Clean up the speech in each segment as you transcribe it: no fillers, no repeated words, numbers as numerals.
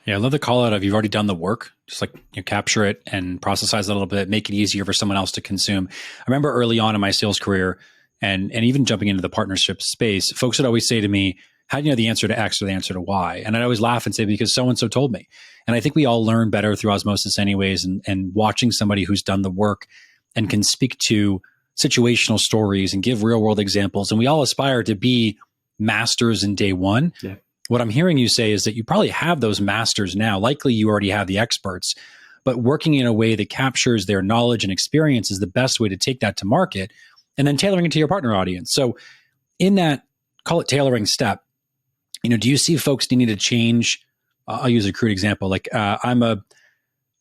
Yeah, I love the call out of you've already done the work, just like capture it and processize it a little bit, make it easier for someone else to consume. I remember early on in my sales career and even jumping into the partnership space, folks would always say to me, how do you know the answer to X or the answer to Y? And I'd always laugh and say, because so-and-so told me. And I think we all learn better through osmosis anyways, and watching somebody who's done the work and can speak to situational stories and give real world examples. And we all aspire to be masters in day one. Yeah. What I'm hearing you say is that you probably have those masters now. Likely you already have the experts, but working in a way that captures their knowledge and experience is the best way to take that to market, and then tailoring it to your partner audience. So in that, call it tailoring step, do you see folks needing to change? I'll use a crude example. Like I'm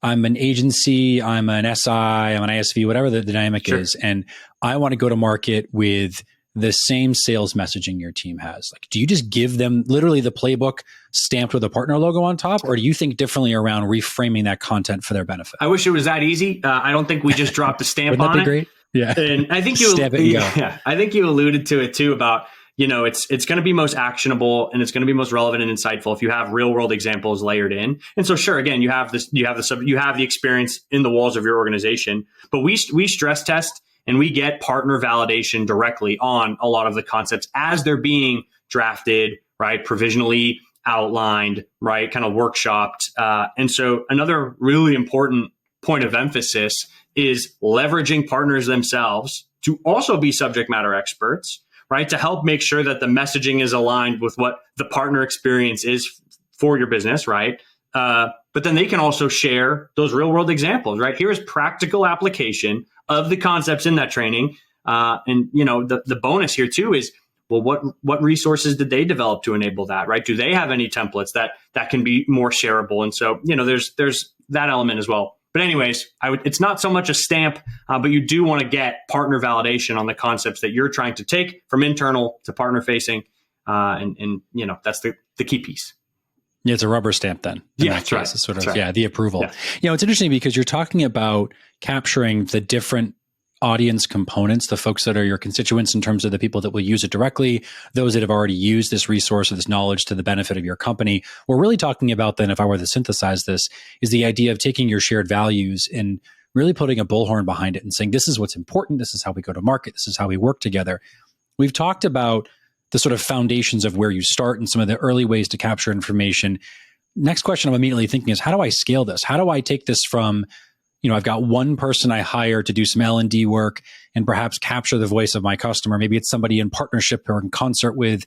an agency, I'm an SI, I'm an ISV, whatever the dynamic is. And I want to go to market with the same sales messaging your team has. Like, do you just give them literally the playbook stamped with a partner logo on top? Or do you think differently around reframing that content for their benefit? I wish it was that easy. I don't think we just dropped a stamp on it. Wouldn't that be great? Yeah. And I think I think you alluded to it too about, it's going to be most actionable and it's going to be most relevant and insightful if you have real world examples layered in. And so sure, again, you have the experience in the walls of your organization, but we stress test and we get partner validation directly on a lot of the concepts as they're being drafted, right? Provisionally outlined, right? Kind of workshopped. And so another really important point of emphasis is leveraging partners themselves to also be subject matter experts, right? To help make sure that the messaging is aligned with what the partner experience is for your business, right? But then they can also share those real world examples, right? Here's practical application of the concepts in that training. And the bonus here too is, well, what resources did they develop to enable that, right? Do they have any templates that can be more shareable? And so, there's that element as well. But anyways, it's not so much a stamp, but you do want to get partner validation on the concepts that you're trying to take from internal to partner facing. And that's the key piece. Yeah, it's a rubber stamp then. Yeah, that's right. It's sort of, the approval. Yeah. It's interesting because you're talking about capturing the different audience components, the folks that are your constituents in terms of the people that will use it directly, those that have already used this resource or this knowledge to the benefit of your company. We're really talking about then, if I were to synthesize this, is the idea of taking your shared values and really putting a bullhorn behind it and saying, this is what's important. This is how we go to market. This is how we work together. We've talked about the sort of foundations of where you start and some of the early ways to capture information. Next question I'm immediately thinking is, how do I scale this? How do I take this from, I've got one person I hire to do some L&D work and perhaps capture the voice of my customer. Maybe it's somebody in partnership or in concert with,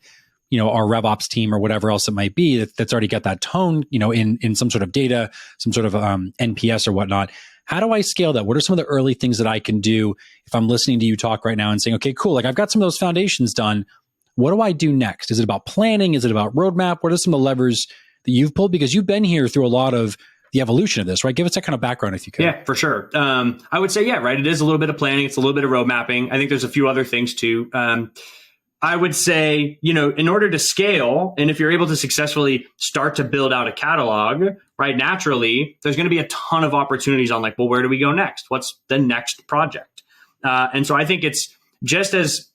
our RevOps team or whatever else it might be that's already got that tone, in some sort of data, some sort of NPS or whatnot. How do I scale that? What are some of the early things that I can do if I'm listening to you talk right now and saying, okay, cool, like I've got some of those foundations done. What do I do next? Is it about planning? Is it about roadmap? What are some of the levers that you've pulled? Because you've been here through a lot of the evolution of this, right? Give us that kind of background if you could. Yeah, for sure. I would say, right. It is a little bit of planning. It's a little bit of road mapping. I think there's a few other things too. I would say, in order to scale, and if you're able to successfully start to build out a catalog, right, naturally, there's going to be a ton of opportunities on well, where do we go next? What's the next project? And so I think it's just as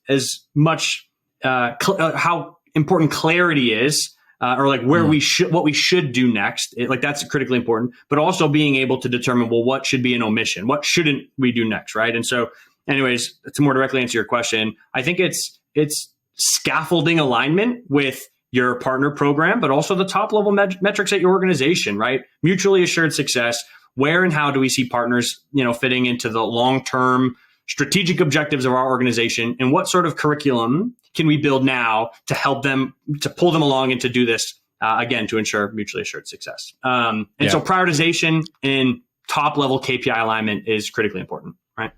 much how important clarity is, or where what we should do next. That's critically important, but also being able to determine, well, what should be an omission? What shouldn't we do next? Right. And so anyways, to more directly answer your question, I think it's scaffolding alignment with your partner program, but also the top level metrics at your organization, right? Mutually assured success. Where and how do we see partners, fitting into the long-term strategic objectives of our organization, and what sort of curriculum can we build now to help them, to pull them along and to do this, again, to ensure mutually assured success. So prioritization and top level KPI alignment is critically important, right?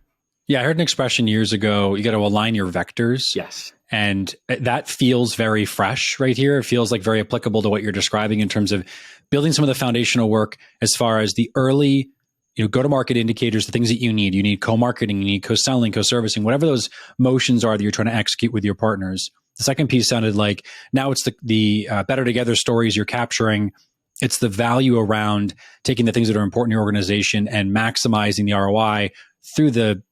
Yeah, I heard an expression years ago, you got to align your vectors. Yes. And that feels very fresh right here. It feels like very applicable to what you're describing in terms of building some of the foundational work as far as the early go-to-market indicators, the things that you need. You need co-marketing, you need co-selling, co-servicing, whatever those motions are that you're trying to execute with your partners. The second piece sounded like now it's the better together stories you're capturing. It's the value around taking the things that are important in your organization and maximizing the ROI through the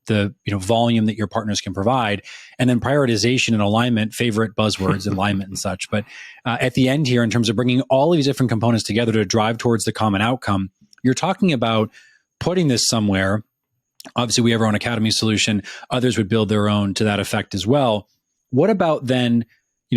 volume that your partners can provide, and then prioritization and alignment, favorite buzzwords, alignment and such. But at the end here, in terms of bringing all of these different components together to drive towards the common outcome, you're talking about putting this somewhere. Obviously, we have our own academy solution. Others would build their own to that effect as well. What about then,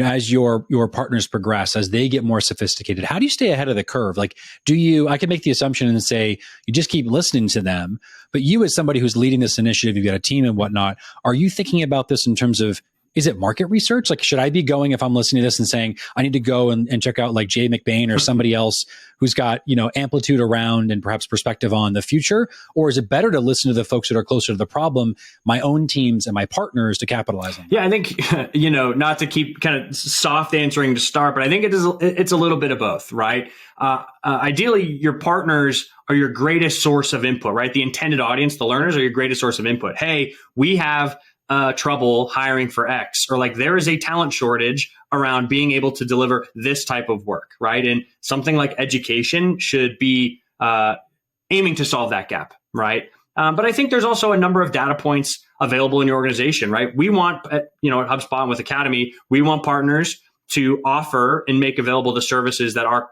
as your partners progress, as they get more sophisticated, how do you stay ahead of the curve? Like, I could make the assumption and say, you just keep listening to them, but you as somebody who's leading this initiative, you've got a team and whatnot, are you thinking about this in terms of, is it market research? Like, should I be going, if I'm listening to this and saying, I need to go and check out like Jay McBain or somebody else who's got, amplitude around and perhaps perspective on the future? Or is it better to listen to the folks that are closer to the problem, my own teams and my partners, to capitalize on? Yeah, I think, not to keep kind of soft answering to start, but I think it's a little bit of both, right? Ideally, your partners are your greatest source of input, right? The intended audience, the learners, are your greatest source of input. Hey, we have trouble hiring for X, or like there is a talent shortage around being able to deliver this type of work, right? And something like education should be aiming to solve that gap, right? But I think there's also a number of data points available in your organization, right? We want, at HubSpot and with Academy, we want partners to offer and make available the services that our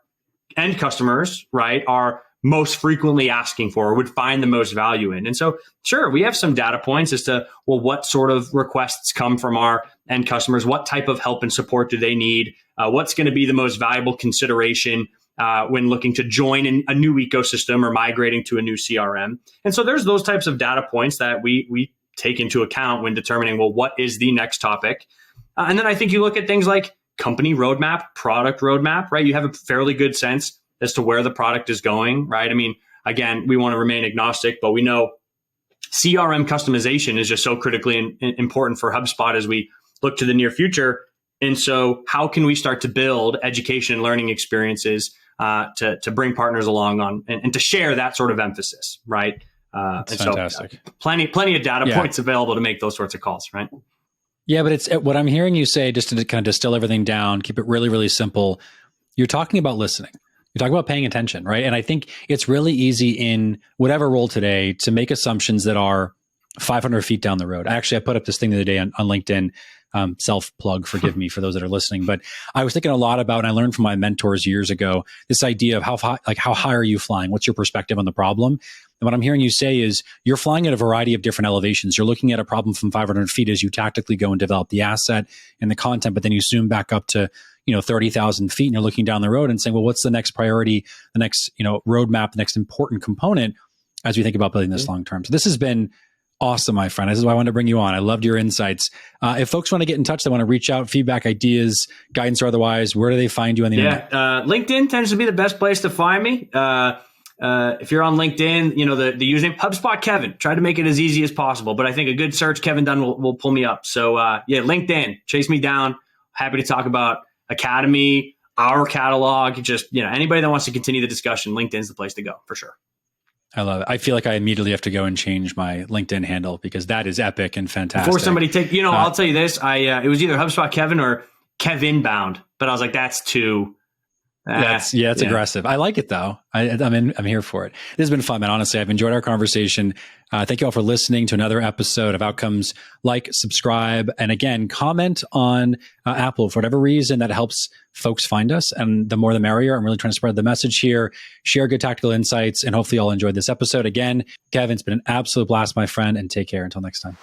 end customers, right, are most frequently asking for or would find the most value in. And so, sure, we have some data points as to, well, what sort of requests come from our end customers? What type of help and support do they need? What's going to be the most valuable consideration when looking to join a new ecosystem or migrating to a new CRM? And so there's those types of data points that we take into account when determining, well, what is the next topic? And then I think you look at things like company roadmap, product roadmap, right? You have a fairly good sense as to where the product is going, right? I mean, again, we want to remain agnostic, but we know CRM customization is just so critically important for HubSpot as we look to the near future. And so how can we start to build education and learning experiences to bring partners along on and to share that sort of emphasis, right? That's fantastic. So, plenty of data points available to make those sorts of calls, right? Yeah, but it's what I'm hearing you say, just to kind of distill everything down, keep it really, really simple. You're talking about listening. You're talking about paying attention, right? And I think it's really easy in whatever role today to make assumptions that are 500 feet down the road. I put up this thing the other day on LinkedIn, self-plug, forgive me for those that are listening, but I was thinking a lot about, and I learned from my mentors years ago, this idea of how high are you flying? What's your perspective on the problem? And what I'm hearing you say is you're flying at a variety of different elevations. You're looking at a problem from 500 feet as you tactically go and develop the asset and the content, but then you zoom back up to 30,000 feet and you're looking down the road and saying, well, what's the next priority, the next, roadmap, the next important component as we think about building this long term. So this has been awesome, my friend. This is why I wanted to bring you on. I loved your insights. If folks want to get in touch, they want to reach out, feedback, ideas, guidance or otherwise, where do they find you on the internet? LinkedIn tends to be the best place to find me. If you're on LinkedIn, the username HubSpot Kevin. Try to make it as easy as possible, but I think a good search, Kevin Dunn, will pull me up. So LinkedIn, chase me down. Happy to talk about Academy, our catalog, just anybody that wants to continue the discussion. LinkedIn's the place to go for sure. I love it. I feel like I immediately have to go and change my LinkedIn handle because that is epic and fantastic. Before somebody I'll tell you this. It was either HubSpot Kevin or Kevin Bound, but I was like, that's too. It's aggressive. I like it though. I'm here for it. This has been fun, man. Honestly, I've enjoyed our conversation. Thank you all for listening to another episode of Outcomes. Like, subscribe, and again, comment on Apple for whatever reason that helps folks find us. And the more the merrier. I'm really trying to spread the message here, share good tactical insights, and hopefully you all enjoyed this episode. Again, Kevin, it's been an absolute blast, my friend, and take care until next time.